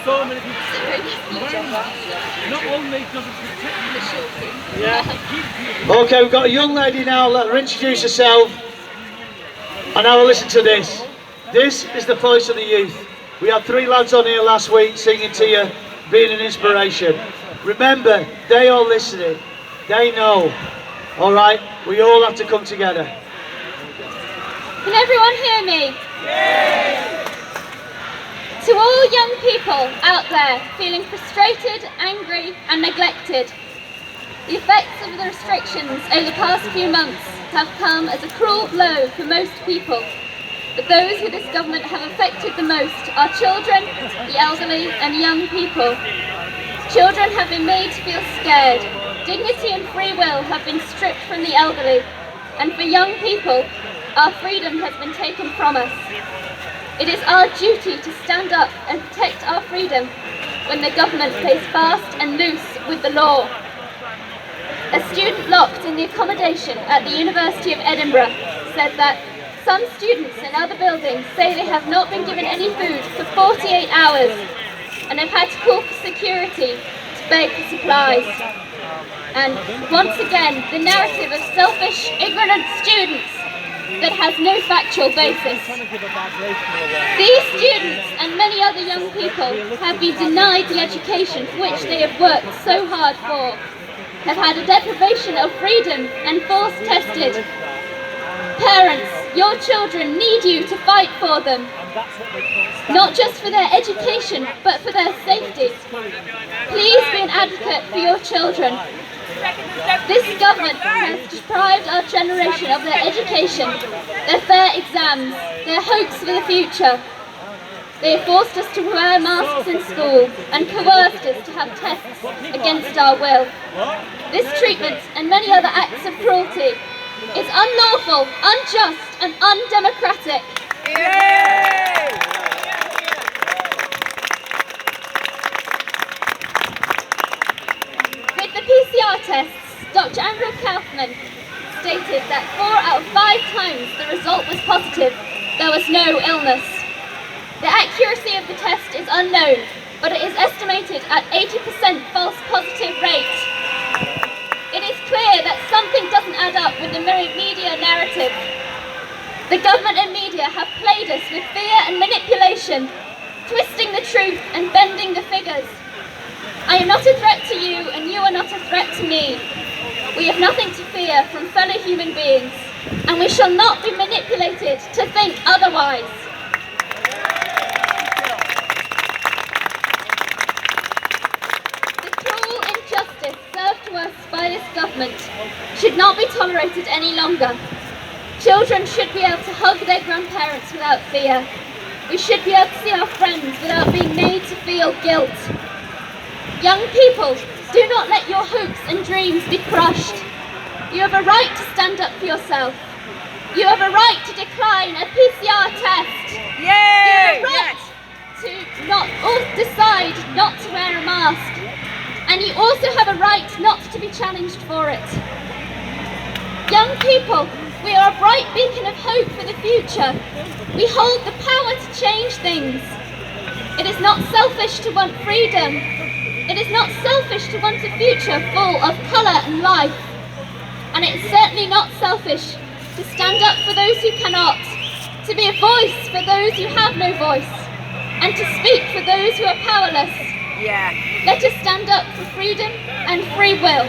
so many people. Not only does it protect the children, Okay, we've got a young lady now. Let her introduce herself. And now listen to this. This is the voice of the youth. We had 3 lads on here last week singing to you, being an inspiration. Remember, they are listening. They know. All right, we all have to come together. Can everyone hear me? To all young people out there feeling frustrated, angry and neglected, the effects of the restrictions over the past few months have come as a cruel blow for most people. But those who this government have affected the most are children, the elderly and young people. Children have been made to feel scared. Dignity and free will have been stripped from the elderly. And for young people, our freedom has been taken from us. It is our duty to stand up and protect our freedom when the government plays fast and loose with the law. A student locked in the accommodation at the University of Edinburgh said that some students in other buildings say they have not been given any food for 48 hours and have had to call for security to beg for supplies. And once again, the narrative of selfish, ignorant students that has no factual basis. These students and many other young people have been denied the education for which they have worked so hard for, have had a deprivation of freedom and force tested. Parents, your children need you to fight for them, not just for their education, but for their safety. Please be an advocate for your children. This government has deprived our generation of their education, their fair exams, their hopes for the future. They have forced us to wear masks in school and coerced us to have tests against our will. This treatment and many other acts of cruelty is unlawful, unjust and undemocratic. With the PCR tests, Dr. Andrew Kaufman stated that 4 out of 5 times the result was positive, there was no illness. The accuracy of the test is unknown, but it is estimated at 80% false positive rate. It is clear that something doesn't add up with the media narrative. The government and media have played us with fear and manipulation, twisting the truth and bending the figures. I am not a threat to you and you are not a threat to me. We have nothing to fear from fellow human beings, and we shall not be manipulated to think otherwise. The cruel injustice served to us by this government should not be tolerated any longer. Children should be able to hug their grandparents without fear. We should be able to see our friends without being made to feel guilt. Young people, do not let your hopes and dreams be crushed. You have a right to stand up for yourself. You have a right to decline a PCR test. You have a right to decide not to wear a mask. And you also have a right not to be challenged for it. Young people, we are a bright beacon of hope for the future. We hold the power to change things. It is not selfish to want freedom. It is not selfish to want a future full of colour and life. And it's certainly not selfish to stand up for those who cannot, to be a voice for those who have no voice, and to speak for those who are powerless. Let us stand up for freedom and free will.